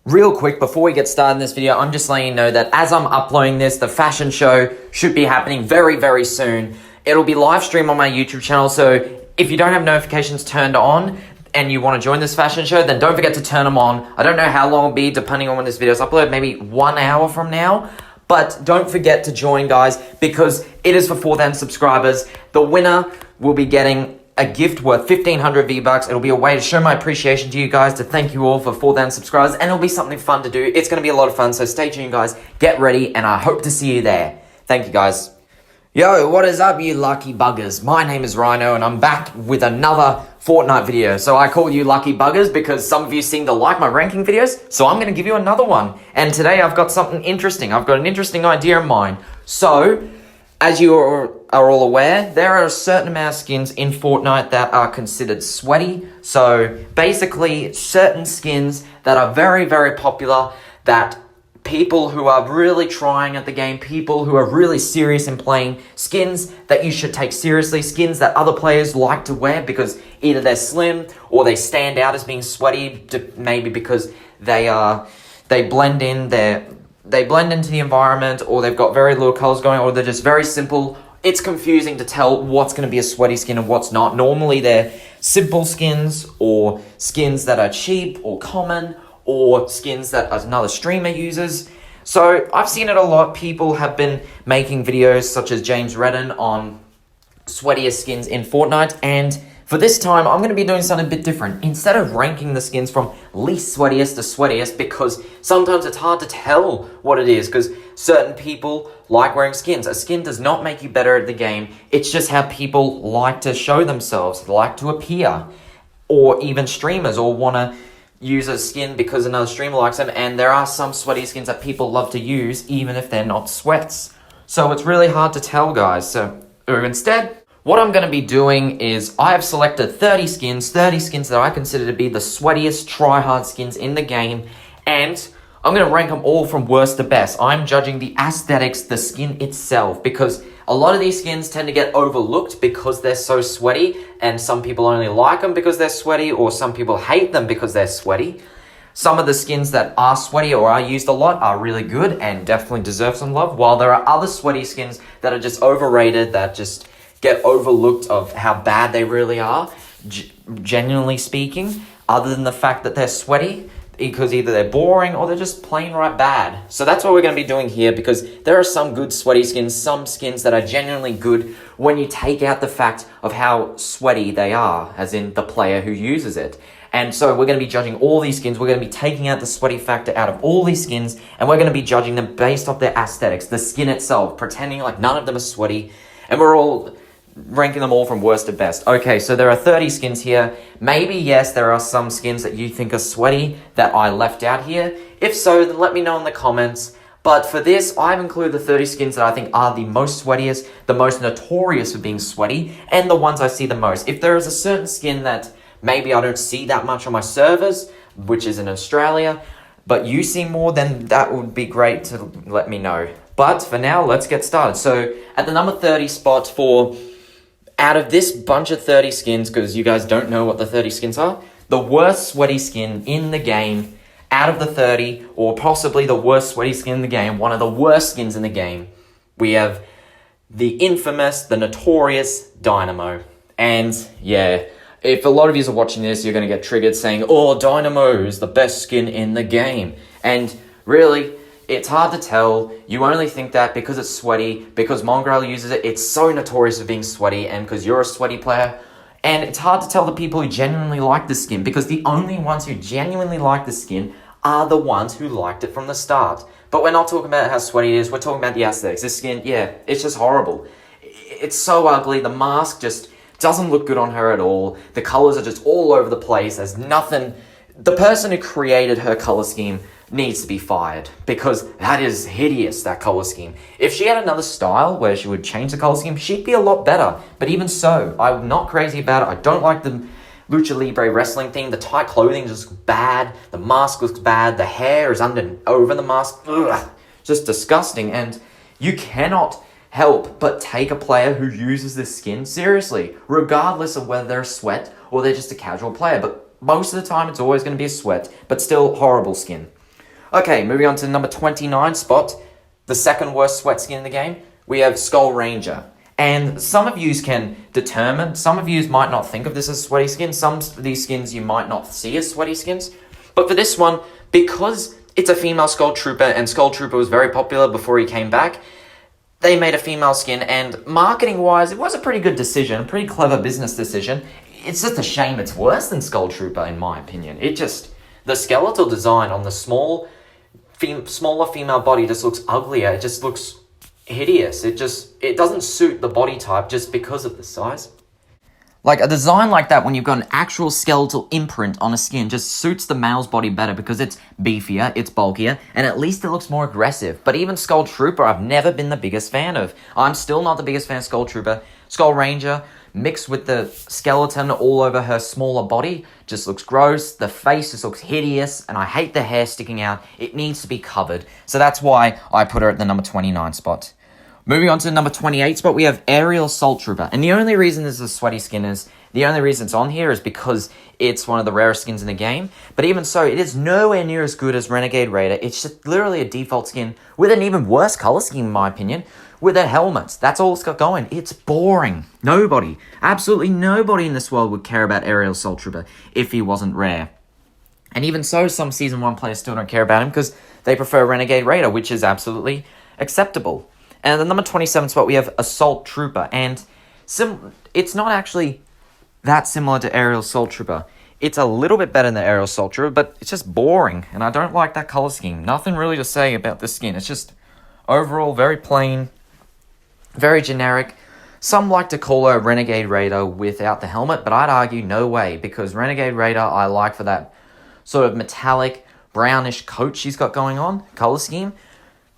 Real quick, before we get started in this video, I'm just letting you know that as I'm uploading this, the fashion show should be happening very, very soon. It'll be live streamed on my YouTube channel, so if you don't have notifications turned on and you want to join this fashion show, then don't forget to turn them on. I don't know how long it'll be, depending on when this video is uploaded, maybe 1 hour from now. But don't forget to join, guys, because it is for 4,000 subscribers. The winner will be getting a gift worth 1,500 V-Bucks. It'll be a way to show my appreciation to you guys, to thank you all for 4,000 subscribers, and it'll be something fun to do. It's going to be a lot of fun, so stay tuned, guys. Get ready, and I hope to see you there. Thank you, guys. Yo, what is up, you lucky buggers? My name is Rhino, and I'm back with another Fortnite video. So I call you lucky buggers because some of you seem to like my ranking videos, so I'm going to give you another one. And today I've got something interesting. I've got an interesting idea in mind. So, as you are all aware, there are a certain amount of skins in Fortnite that are considered sweaty. So, basically, certain skins that are very, very popular, that people who are really trying at the game, people who are really serious in playing, skins that you should take seriously, skins that other players like to wear because either they're slim or they stand out as being sweaty, maybe because they blend in, they blend into the environment, or they've got very little colors going, or they're just very simple. It's confusing to tell what's going to be a sweaty skin and what's not. Normally they're simple skins, or skins that are cheap or common, or skins that another streamer uses. So I've seen it a lot. People have been making videos such as James Redden on sweatiest skins in Fortnite, and for this time I'm going to be doing something a bit different. Instead of ranking the skins from least sweatiest to sweatiest, because sometimes it's hard to tell what it is, because certain people like wearing skins. A skin does not make you better at the game. It's just how people like to show themselves, like to appear, or even streamers, or want to use a skin because another streamer likes them, and there are some sweaty skins that people love to use even if they're not sweats. So it's really hard to tell, guys. So instead, what I'm going to be doing is I have selected 30 skins that I consider to be the sweatiest tryhard skins in the game, and I'm going to rank them all from worst to best. I'm judging the aesthetics, the skin itself, because a lot of these skins tend to get overlooked because they're so sweaty, and some people only like them because they're sweaty, or some people hate them because they're sweaty. Some of the skins that are sweaty or are used a lot are really good and definitely deserve some love, while there are other sweaty skins that are just overrated, that just get overlooked of how bad they really are, genuinely speaking, other than the fact that they're sweaty, because either they're boring or they're just plain right bad. So that's what we're going to be doing here, because there are some good sweaty skins, some skins that are genuinely good when you take out the fact of how sweaty they are, as in the player who uses it. And so we're going to be judging all these skins. We're going to be taking out the sweaty factor out of all these skins, and we're going to be judging them based off their aesthetics, the skin itself, pretending like none of them are sweaty, and we're all ranking them all from worst to best. Okay, so there are 30 skins here. Maybe, yes, there are some skins that you think are sweaty that I left out here. If so, then let me know in the comments. But for this, I've included the 30 skins that I think are the most sweatiest, the most notorious for being sweaty, and the ones I see the most. If there is a certain skin that maybe I don't see that much on my servers, which is in Australia, but you see more, then that would be great to let me know. But for now, let's get started. So at the number 30 spot, for out of this bunch of 30 skins, because you guys don't know what the 30 skins are, the worst sweaty skin in the game, out of the 30, or possibly the worst sweaty skin in the game, one of the worst skins in the game, we have the infamous, the notorious Dynamo. And yeah, if a lot of you are watching this, you're going to get triggered saying, oh, Dynamo is the best skin in the game. And really, it's hard to tell. You only think that because it's sweaty, because Mongrel uses it. It's so notorious for being sweaty, and because you're a sweaty player. And it's hard to tell the people who genuinely like the skin, because the only ones who genuinely like the skin are the ones who liked it from the start. But we're not talking about how sweaty it is. We're talking about the aesthetics. This skin, yeah, it's just horrible. It's so ugly. The mask just doesn't look good on her at all. The colors are just all over the place. There's nothing. The person who created her color scheme needs to be fired, because that is hideous, that color scheme. If she had another style where she would change the color scheme, she'd be a lot better. But even so, I'm not crazy about it. I don't like the Lucha Libre wrestling thing. The tight clothing is just bad. The mask looks bad. The hair is over the mask. Ugh, just disgusting. And you cannot help but take a player who uses this skin seriously, regardless of whether they're a sweat or they're just a casual player. But most of the time, it's always going to be a sweat, but still horrible skin. Okay, moving on to the number 29 spot, the second worst sweat skin in the game, we have Skull Ranger. And some of yous can determine, some of yous might not think of this as sweaty skin, some of these skins you might not see as sweaty skins. But for this one, because it's a female Skull Trooper, and Skull Trooper was very popular before he came back, they made a female skin, and marketing-wise, it was a pretty good decision, a pretty clever business decision. It's just a shame it's worse than Skull Trooper, in my opinion. The skeletal design on the smaller female body just looks uglier. It just looks hideous. It doesn't suit the body type just because of the size. Like, a design like that, when you've got an actual skeletal imprint on a skin, just suits the male's body better because it's beefier, it's bulkier, and at least it looks more aggressive. But even Skull Trooper, I've never been the biggest fan of. I'm still not the biggest fan of Skull Trooper. Skull Ranger, mixed with the skeleton all over her smaller body, just looks gross. The face just looks hideous, and I hate the hair sticking out. It needs to be covered. So that's why I put her at the number 29 spot. Moving on to the number 28 spot, we have Aerial Assault Trooper. And the only reason this is a sweaty skin the only reason it's on here is because it's one of the rarest skins in the game. But even so, it is nowhere near as good as Renegade Raider. It's just literally a default skin with an even worse color scheme, in my opinion, with a helmet. That's all it's got going. It's boring. Nobody, absolutely nobody in this world would care about Aerial Assault Trooper if he wasn't rare. And even so, some Season 1 players still don't care about him because they prefer Renegade Raider, which is absolutely acceptable. And at the number 27 spot, we have Assault Trooper. And it's not actually that similar to Aerial Assault Trooper. It's a little bit better than Aerial Assault Trooper, but it's just boring. And I don't like that color scheme. Nothing really to say about this skin. It's just overall very plain, very generic. Some like to call her Renegade Raider without the helmet, but I'd argue no way. Because Renegade Raider I like for that sort of metallic, brownish coat she's got going on, color scheme.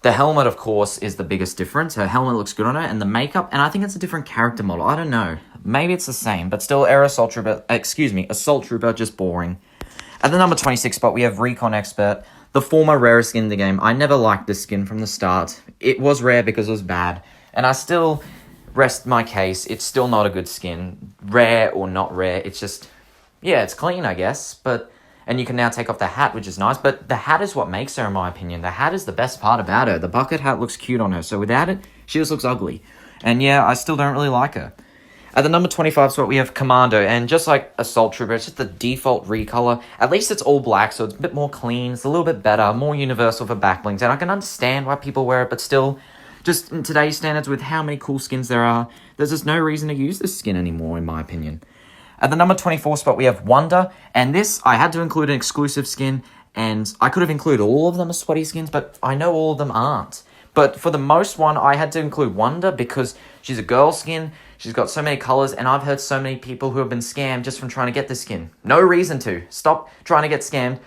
The helmet, of course, is the biggest difference. Her helmet looks good on her, and the makeup, and I think it's a different character model. I don't know. Maybe it's the same, but still, Assault Trooper, just boring. At the number 26 spot, we have Recon Expert, the former rarest skin in the game. I never liked this skin from the start. It was rare because it was bad, and I still rest my case. It's still not a good skin. Rare or not rare, it's just, yeah, it's clean, I guess, but... And you can now take off the hat, which is nice. But the hat is what makes her, in my opinion. The hat is the best part about her. The bucket hat looks cute on her. So without it, she just looks ugly. And yeah, I still don't really like her. At the number 25 spot, we have Commando. And just like Assault Trooper, it's just the default recolor. At least it's all black, so it's a bit more clean. It's a little bit better, more universal for backblings. And I can understand why people wear it, but still, just in today's standards with how many cool skins there are, there's just no reason to use this skin anymore, in my opinion. At the number 24 spot, we have Wonder, and this, I had to include an exclusive skin, and I could have included all of them as sweaty skins, but I know all of them aren't. But for the most one, I had to include Wonder because she's a girl skin, she's got so many colors, and I've heard so many people who have been scammed just from trying to get this skin. No reason to. Stop trying to get scammed.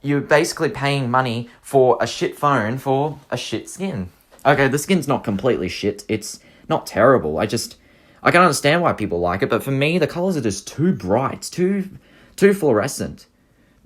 You're basically paying money for a shit phone for a shit skin. Okay, the skin's not completely shit, it's not terrible, I can understand why people like it, but for me, the colors are just too bright, too fluorescent,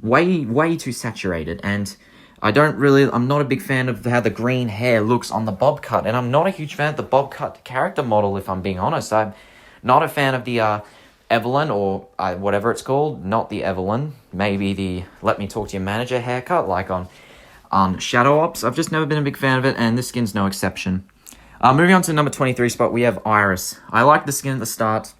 way too saturated, and I'm not a big fan of how the green hair looks on the bob cut, and I'm not a huge fan of the bob cut character model, if I'm being honest. I'm not a fan of the Evelyn, or whatever it's called, not the Evelyn, maybe the let me talk to your manager haircut, like on Shadow Ops. I've just never been a big fan of it, and this skin's no exception. Moving on to the number 23 spot, we have Iris. I like the skin at the start,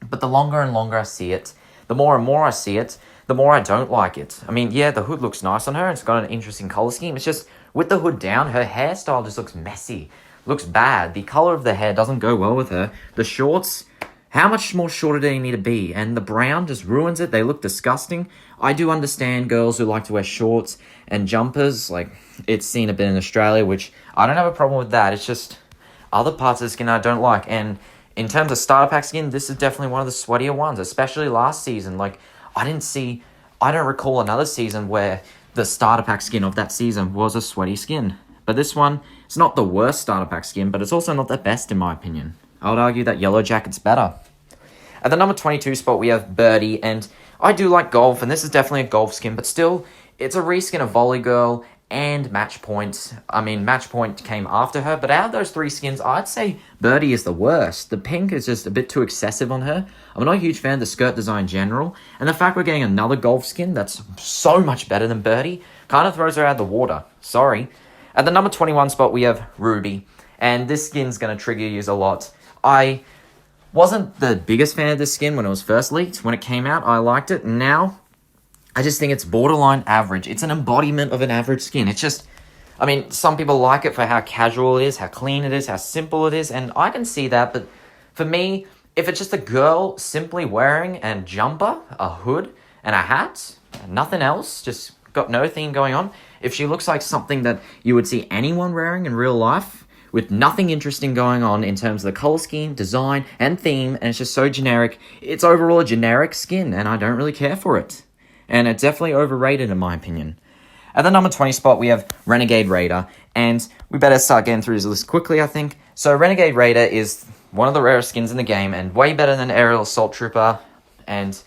but the longer and longer I see it, the more and more I see it, the more I don't like it. I mean, yeah, the hood looks nice on her, it's got an interesting color scheme. It's just, with the hood down, her hairstyle just looks messy, looks bad. The color of the hair doesn't go well with her. The shorts, how much more shorter do they need to be? And the brown just ruins it. They look disgusting. I do understand girls who like to wear shorts and jumpers. Like, it's seen a bit in Australia, which I don't have a problem with that. It's just... other parts of the skin I don't like, and in terms of starter pack skin, this is definitely one of the sweatier ones, especially last season. Like, I don't recall another season where the starter pack skin of that season was a sweaty skin. But this one, it's not the worst starter pack skin, but it's also not the best in my opinion. I would argue that Yellow Jacket's better. At the number 22 spot, we have Birdie, and I do like golf, and this is definitely a golf skin, but still, it's a reskin of Volley Girl, and Match Point. I mean, Match Point came after her, but out of those 3 skins, I'd say Birdie is the worst. The pink is just a bit too excessive on her. I'm not a huge fan of the skirt design in general, and the fact we're getting another golf skin that's so much better than Birdie kind of throws her out of the water. Sorry. At the number 21 spot, we have Ruby, and this skin's going to trigger you a lot. I wasn't the biggest fan of this skin when it was first leaked. When it came out, I liked it. Now, I just think it's borderline average. It's an embodiment of an average skin. It's just, I mean, some people like it for how casual it is, how clean it is, how simple it is, and I can see that, but for me, if it's just a girl simply wearing a jumper, a hood, and a hat, and nothing else, just got no theme going on, if she looks like something that you would see anyone wearing in real life, with nothing interesting going on in terms of the color scheme, design, and theme, and it's just so generic, it's overall a generic skin, and I don't really care for it. And it's definitely overrated in my opinion. At the number 20 spot, we have Renegade Raider. And we better start getting through this list quickly, I think. So Renegade Raider is one of the rarest skins in the game and way better than Aerial Assault Trooper. And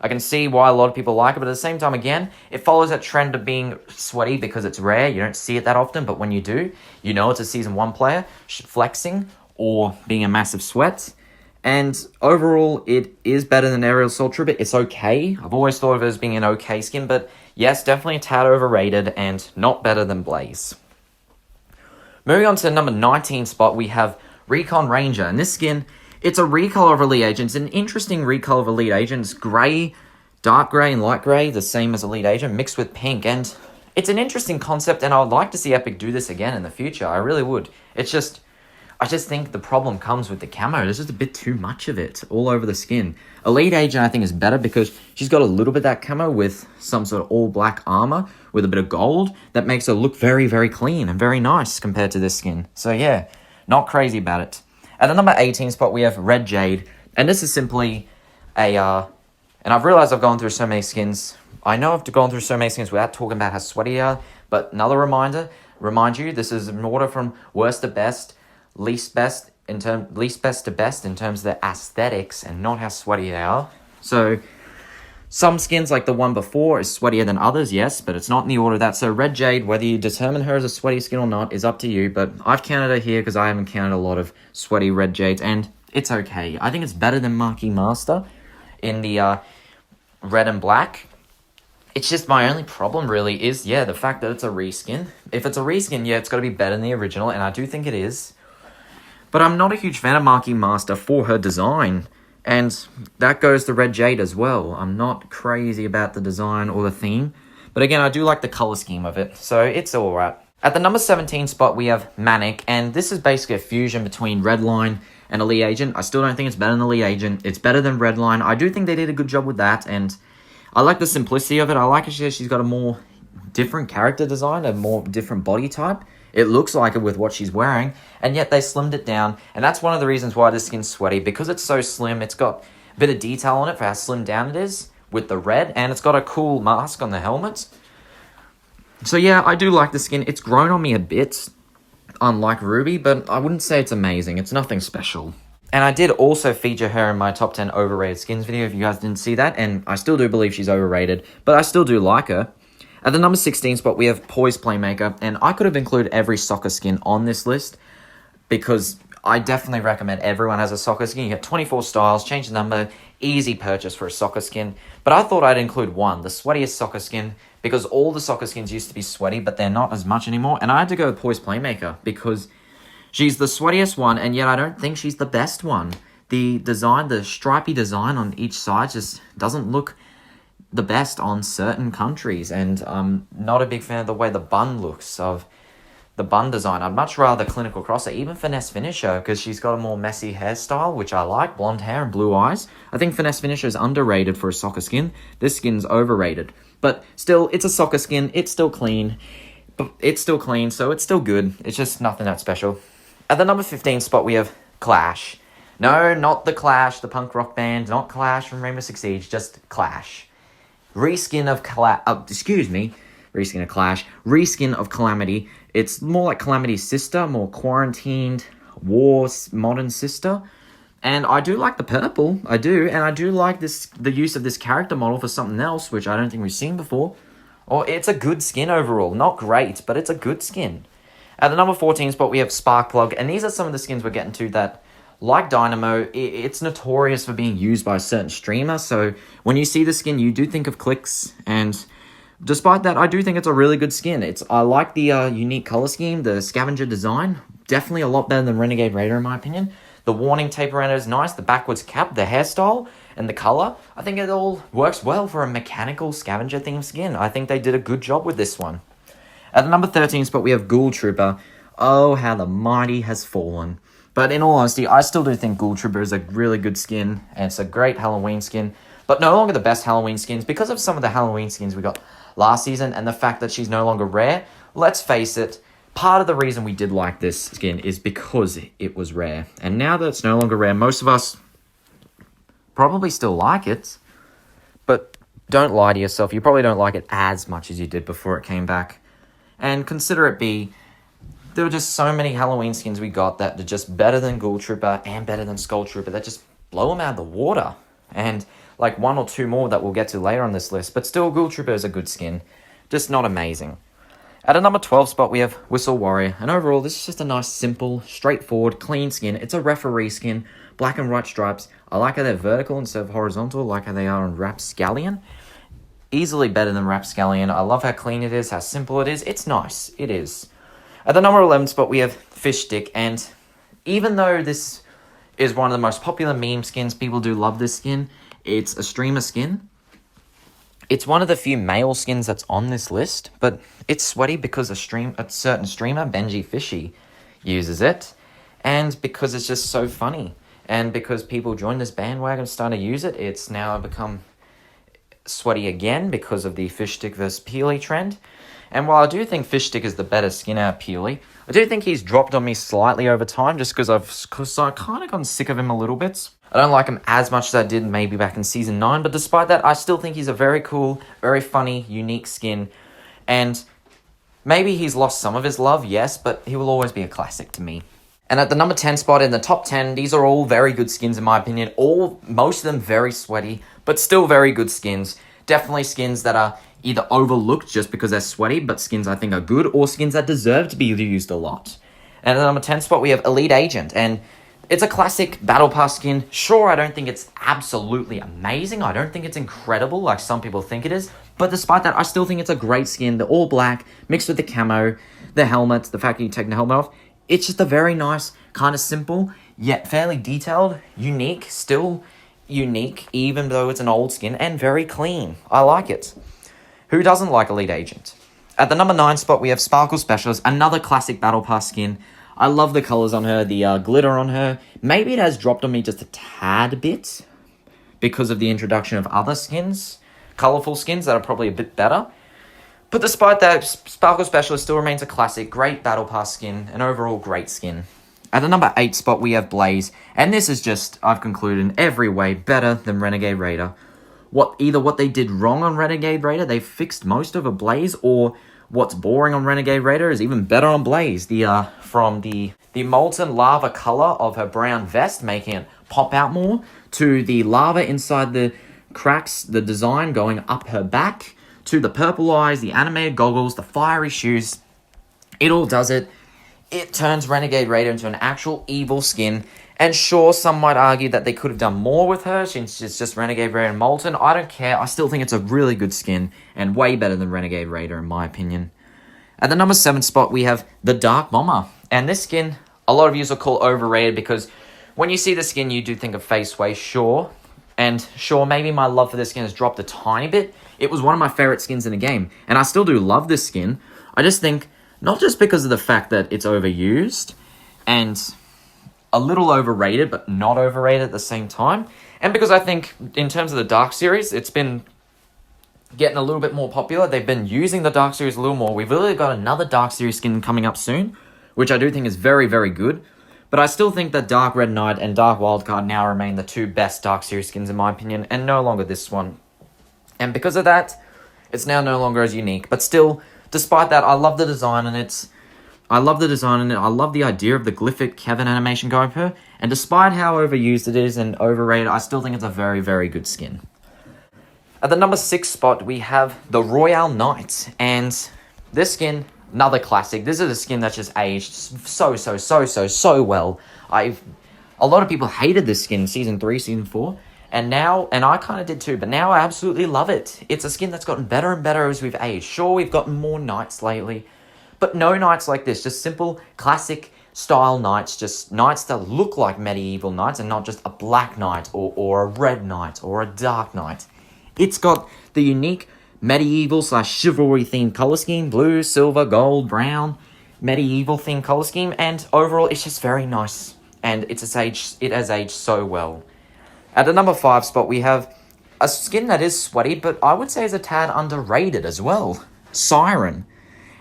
I can see why a lot of people like it. But at the same time, again, it follows that trend of being sweaty because it's rare. You don't see it that often. But when you do, you know it's a Season 1 player flexing or being a massive sweat. And overall, it is better than Aerial Assault Trooper. It's okay. I've always thought of it as being an okay skin, but yes, definitely a tad overrated and not better than Blaze. Moving on to the number 19 spot, we have Recon Ranger. And this skin, it's a recolor of Elite Agent. It's an interesting recolor of Elite Agent. It's grey, dark grey, and light grey, the same as Elite Agent, mixed with pink. And it's an interesting concept, and I would like to see Epic do this again in the future. I really would. I just think the problem comes with the camo. There's just a bit too much of it all over the skin. Elite Agent, I think, is better because she's got a little bit of that camo with some sort of all-black armor with a bit of gold that makes her look very, very clean and very nice compared to this skin. So, yeah, not crazy about it. At the number 18 spot, we have Red Jade. And this is simply a... and I've realized I've gone through so many skins. I know I've gone through so many skins without talking about how sweaty they are. But another remind you, this is an order from worst to best. Least best to best in terms of the aesthetics and not how sweaty they are. So some skins like the one before is sweatier than others, yes, but it's not in the order of that. So Red Jade, whether you determine her as a sweaty skin or not, is up to you. But I've counted her here because I haven't counted a lot of sweaty Red Jades, and it's okay. I think it's better than Marquee Master in the red and black. It's just my only problem really is, yeah, the fact that it's a reskin. If it's a reskin, yeah, it's got to be better than the original, and I do think it is. But I'm not a huge fan of Marquee Master for her design. And that goes to Red Jade as well. I'm not crazy about the design or the theme. But again, I do like the color scheme of it. So it's alright. At the number 17 spot, we have Manic. And this is basically a fusion between Redline and Elite Agent. I still don't think it's better than Elite Agent. It's better than Redline. I do think they did a good job with that. And I like the simplicity of it. I like it. She's got a more different character design. A more different body type. It looks like it with what she's wearing, and yet they slimmed it down, and that's one of the reasons why this skin's sweaty, because it's so slim. It's got a bit of detail on it for how slimmed down it is with the red, and it's got a cool mask on the helmet. So yeah, I do like the skin. It's grown on me a bit, unlike Ruby, but I wouldn't say it's amazing. It's nothing special. And I did also feature her in my top 10 overrated skins video, if you guys didn't see that, and I still do believe she's overrated, but I still do like her. At the number 16 spot, we have Poise Playmaker, and I could have included every soccer skin on this list because I definitely recommend everyone has a soccer skin. You get 24 styles, change the number, easy purchase for a soccer skin. But I thought I'd include one, the Sweatiest soccer skin, because all the soccer skins used to be sweaty, but they're not as much anymore. And I had to go with Poise Playmaker because she's the sweatiest one, and yet I don't think she's the best one. The design, the stripy design on each side just doesn't look the best on certain countries, and I'm not a big fan of the way the bun looks, of the bun design. I'd much rather Clinical Crosser, even Finesse Finisher, because she's got a more messy hairstyle, which I like, blonde hair and blue eyes. I think Finesse Finisher is underrated for a soccer skin. This skin's overrated, but still, it's a soccer skin. It's still clean, so it's still good. It's just nothing that special. At the number 15 spot, we have Clash. No, not the Clash, the punk rock band, not Clash from Rainbow Six Siege, just Clash. Reskin of Calamity. It's more like Calamity's sister, more quarantined, modern sister. And I do like the purple, I do, and I do like the use of this character model for something else, which I don't think we've seen before. Or it's a good skin overall. Not great, but it's a good skin. At the number 14 spot, we have Sparkplug. And these are some of the skins we're getting to that, like Dynamo, it's notorious for being used by a certain streamer. So when you see the skin, you do think of clicks. And despite that, I do think it's a really good skin. I like the unique color scheme, the scavenger design. Definitely a lot better than Renegade Raider, in my opinion. The warning tape around it is nice. The backwards cap, the hairstyle, and the color. I think it all works well for a mechanical scavenger themed skin. I think they did a good job with this one. At the number 13 spot, we have Ghoul Trooper. Oh, how the mighty has fallen. But in all honesty, I still do think Ghoul Trooper is a really good skin. And it's a great Halloween skin. But no longer the best Halloween skins. Because of some of the Halloween skins we got last season and the fact that she's no longer rare, let's face it, part of the reason we did like this skin is because it was rare. And now that it's no longer rare, most of us probably still like it. But don't lie to yourself. You probably don't like it as much as you did before it came back. And consider it be, there were just so many Halloween skins we got that are just better than Ghoul Trooper and better than Skull Trooper. That just blow them out of the water. And like one or two more that we'll get to later on this list. But still, Ghoul Trooper is a good skin. Just not amazing. At a number 12 spot, we have Whistle Warrior. And overall, this is just a nice, simple, straightforward, clean skin. It's a referee skin, black and white stripes. I like how they're vertical instead of horizontal, like how they are on Rapscallion. Easily better than Rapscallion. I love how clean it is, how simple it is. It's nice. It is. At the number 11 spot, we have Fish Stick. And even though this is one of the most popular meme skins, people do love this skin. It's a streamer skin. It's one of the few male skins that's on this list, but it's sweaty because a certain streamer, Benji Fishy, uses it, and because it's just so funny, and because people join this bandwagon starting to use it, it's now become sweaty again because of the Fish Stick versus Peely trend. And while I do think Fish Stick is the better skin out of Peely, I do think he's dropped on me slightly over time, just because I've kind of gotten sick of him a little bit. I don't like him as much as I did maybe back in Season 9, but despite that, I still think he's a very cool, very funny, unique skin. And maybe he's lost some of his love, yes, but he will always be a classic to me. And at the number 10 spot in the top 10, these are all very good skins in my opinion. Most of them very sweaty, but still very good skins. Definitely skins that are either overlooked just because they're sweaty, but skins I think are good, or skins that deserve to be used a lot. And at the number 10 spot, we have Elite Agent, and it's a classic Battle Pass skin. Sure, I don't think it's absolutely amazing. I don't think it's incredible like some people think it is. But despite that, I still think it's a great skin. The all black, mixed with the camo, the helmet, the fact that you take the helmet off. It's just a very nice, kind of simple, yet fairly detailed, unique, still unique, even though it's an old skin, and very clean. I like it. Who doesn't like Elite Agent? At the number 9 spot, we have Sparkle Specialist, another classic Battle Pass skin. I love the colors on her, the glitter on her. Maybe it has dropped on me just a tad bit because of the introduction of other skins, colorful skins that are probably a bit better. But despite that, Sparkle Specialist still remains a classic, great Battle Pass skin, an overall great skin. At the number 8 spot, we have Blaze, and this is just, I've concluded, in every way better than Renegade Raider. Either what they did wrong on Renegade Raider, they fixed most of a Blaze, or what's boring on Renegade Raider is even better on Blaze. From the molten lava color of her brown vest, making it pop out more, to the lava inside the cracks, the design going up her back, to the purple eyes, the animated goggles, the fiery shoes. It all does it. It turns Renegade Raider into an actual evil skin. And sure, some might argue that they could have done more with her since it's just Renegade Raider and Molten. I don't care. I still think it's a really good skin and way better than Renegade Raider in my opinion. At the number 7 spot, we have the Dark Bomber. And this skin, a lot of you will call overrated because when you see the skin, you do think of Faceway, sure. And sure, maybe my love for this skin has dropped a tiny bit. It was one of my favorite skins in the game. And I still do love this skin. I just think, not just because of the fact that it's overused and a little overrated, but not overrated at the same time. And because I think, in terms of the Dark series, it's been getting a little bit more popular. They've been using the Dark series a little more. We've really got another Dark series skin coming up soon, which I do think is very, very good. But I still think that Dark Red Knight and Dark Wildcard now remain the two best Dark series skins in my opinion, and no longer this one. And because of that, it's now no longer as unique. But still, despite that, I love the design, and I love the idea of the glyphic Kevin animation going per. And despite how overused it is and overrated, I still think it's a very, very good skin. At the number 6 spot, we have the Royale Knight. And this skin, another classic. This is a skin that's just aged so well. A lot of people hated this skin Season 3, Season 4. And I kind of did too, but now I absolutely love it. It's a skin that's gotten better and better as we've aged. Sure, we've gotten more knights lately, but no knights like this. Just simple, classic style knights. Just knights that look like medieval knights and not just a black knight or a red knight or a dark knight. It's got the unique medieval / chivalry themed color scheme. Blue, silver, gold, brown, medieval themed color scheme. And overall, it's just very nice. And it has aged so well. At the number 5 spot, we have a skin that is sweaty, but I would say is a tad underrated as well. Siren.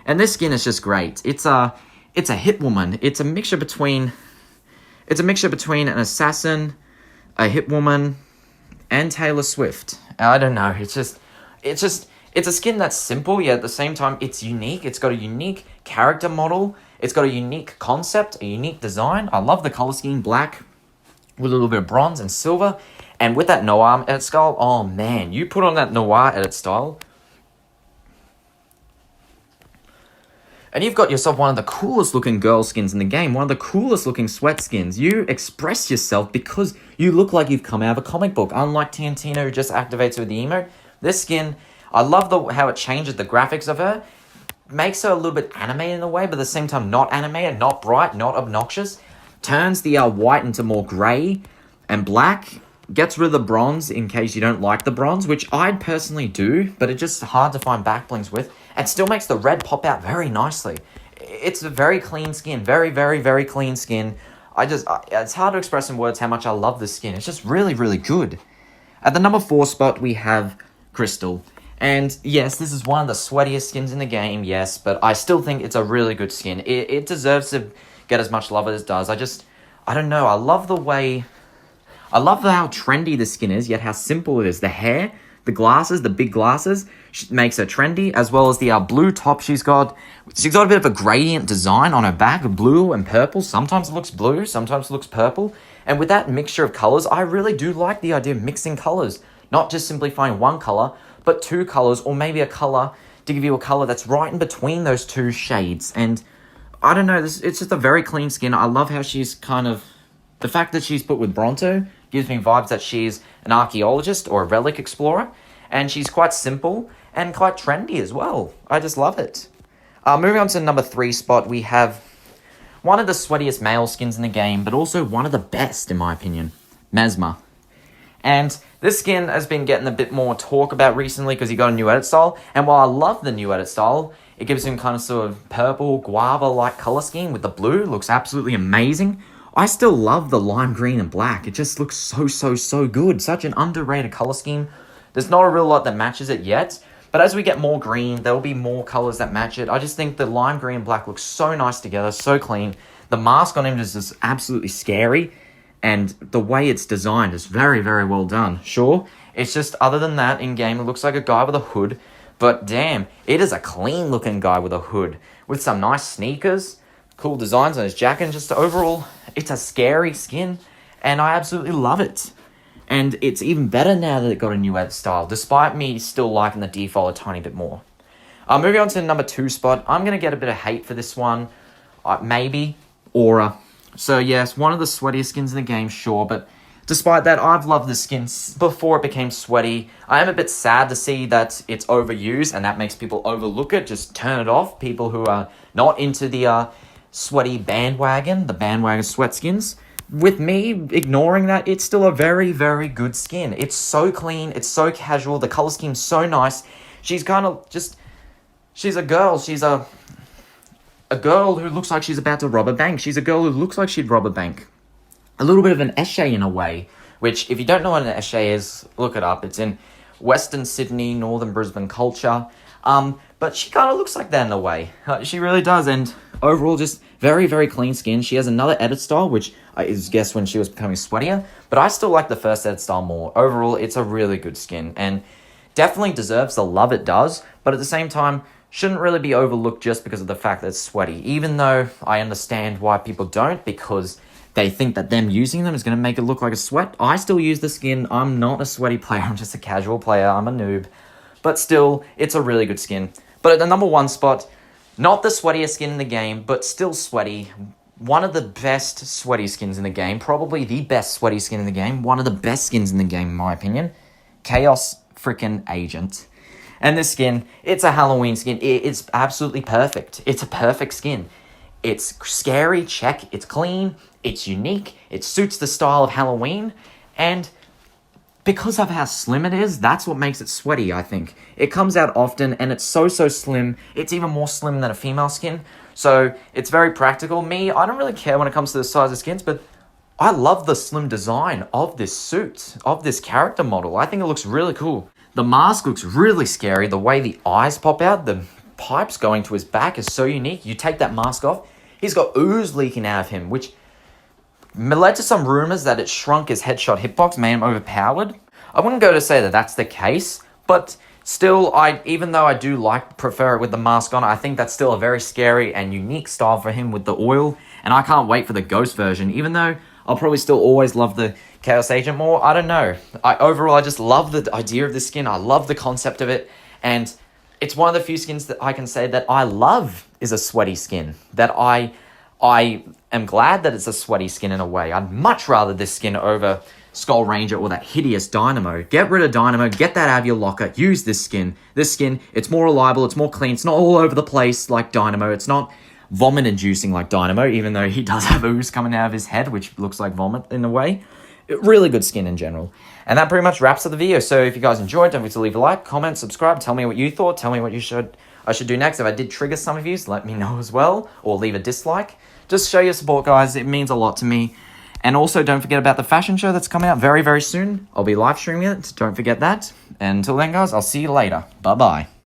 And this skin is just great. It's a hit woman. It's a mixture between an assassin, a hit woman, and Taylor Swift. I don't know. It's a skin that's simple, yet at the same time, it's unique. It's got a unique character model. It's got a unique concept, a unique design. I love the color scheme, black with a little bit of bronze and silver. And with that noir edit style, oh man, you put on that noir edit style, and you've got yourself one of the coolest looking girl skins in the game, one of the coolest looking sweat skins. You express yourself because you look like you've come out of a comic book. Unlike Tantina, who just activates with the emote, this skin, I love how it changes the graphics of her. Makes her a little bit animated in a way, but at the same time not animated, not bright, not obnoxious. Turns the white into more grey and black. Gets rid of the bronze in case you don't like the bronze, which I personally do, but it's just hard to find backblings with. And still makes the red pop out very nicely. It's a very clean skin. Very, very, very clean skin. It's hard to express in words how much I love this skin. It's just really, really good. At the number 4 spot, we have Crystal. And yes, this is one of the sweatiest skins in the game, yes, but I still think it's a really good skin. It deserves to get as much love as it does. I don't know, I love how trendy the skin is, yet how simple it is. The hair, the glasses, the big glasses, makes her trendy, as well as the blue top she's got. She's got a bit of a gradient design on her back, blue and purple. Sometimes it looks blue, sometimes it looks purple. And with that mixture of colors, I really do like the idea of mixing colors. Not just simply finding one color, but 2 colors, or maybe a color to give you a color that's right in between those 2 shades. And I don't know, it's just a very clean skin. I love how she's the fact that she's put with Bronto gives me vibes that she's an archaeologist or a relic explorer. And she's quite simple and quite trendy as well. I just love it. Moving on to the number 3 spot, we have one of the sweatiest male skins in the game, but also one of the best, in my opinion, Mesmer. And this skin has been getting a bit more talk about recently because he got a new edit style. And while I love the new edit style, it gives him kind of sort of purple, guava-like color scheme with the blue. Looks absolutely amazing. I still love the lime green and black. It just looks so good. Such an underrated color scheme. There's not a real lot that matches it yet. But as we get more green, there will be more colors that match it. I just think the lime green and black looks so nice together, so clean. The mask on him is just absolutely scary. And the way it's designed is very, very well done. Sure, it's just, other than that, in-game, it looks like a guy with a hood. But damn, it is a clean-looking guy with a hood. With some nice sneakers, cool designs on his jacket, and just overall, it's a scary skin. And I absolutely love it. And it's even better now that it got a new edit style, despite me still liking the default a tiny bit more. Moving on to the number 2 spot, I'm going to get a bit of hate for this one. Maybe Aura. So yes, one of the sweatiest skins in the game, sure, but despite that, I've loved the skin before it became sweaty. I am a bit sad to see that it's overused, and that makes people overlook it, just turn it off. People who are not into the sweaty bandwagon, the bandwagon sweat skins. With me ignoring that, it's still a very, very good skin. It's so clean, it's so casual, the color scheme's so nice. She's kind of just, she's a girl, she's a girl who looks like she's about to rob a bank. She's a girl who looks like she'd rob a bank. A little bit of an esche in a way, which, if you don't know what an esche is, look it up. It's in Western Sydney, Northern Brisbane culture. But she kind of looks like that in a way. She really does, and overall, just very, very clean skin. She has another edit style, which is guessed when she was becoming sweatier, but I still like the first edit style more. Overall, it's a really good skin, and definitely deserves the love it does, but at the same time, shouldn't really be overlooked just because of the fact that it's sweaty, even though I understand why people don't, because they think that them using them is going to make it look like a sweat. I still use the skin. I'm not a sweaty player. I'm just a casual player. I'm a noob. But still, it's a really good skin. But at the number 1 spot, not the sweatiest skin in the game, but still sweaty. One of the best sweaty skins in the game. Probably the best sweaty skin in the game. One of the best skins in the game, in my opinion. Chaos freaking Agent. And this skin, it's a Halloween skin. It's absolutely perfect. It's a perfect skin. It's scary, check. It's clean. It's unique. It suits the style of Halloween. And because of how slim it is, that's what makes it sweaty, I think. It comes out often, and it's so slim. It's even more slim than a female skin. So, it's very practical. Me, I don't really care when it comes to the size of skins, but I love the slim design of this suit, of this character model. I think it looks really cool. The mask looks really scary. The way the eyes pop out, the pipes going to his back is so unique. You take that mask off, he's got ooze leaking out of him, which led to some rumors that it shrunk his headshot hitbox, made him overpowered. I wouldn't go to say that that's the case, but still, even though I do prefer it with the mask on, I think that's still a very scary and unique style for him with the oil, and I can't wait for the ghost version, even though I'll probably still always love the Chaos Agent more. I don't know. Overall, I just love the idea of the skin. I love the concept of it, and it's one of the few skins that I can say that I love is a sweaty skin, that I am glad that it's a sweaty skin in a way. I'd much rather this skin over Skull Ranger or that hideous Dynamo. Get rid of Dynamo, get that out of your locker, use this skin. This skin, it's more reliable, it's more clean, it's not all over the place like Dynamo, it's not vomit-inducing like Dynamo, even though he does have ooze coming out of his head, which looks like vomit in a way. Really good skin in general. And that pretty much wraps up the video. So if you guys enjoyed, don't forget to leave a like, comment, subscribe, tell me what you thought, tell me what I should do next. If I did trigger some of you, let me know as well, or leave a dislike. Just show your support, guys. It means a lot to me. And also, don't forget about the fashion show that's coming out very, very soon. I'll be live streaming it. Don't forget that. And until then, guys, I'll see you later. Bye-bye.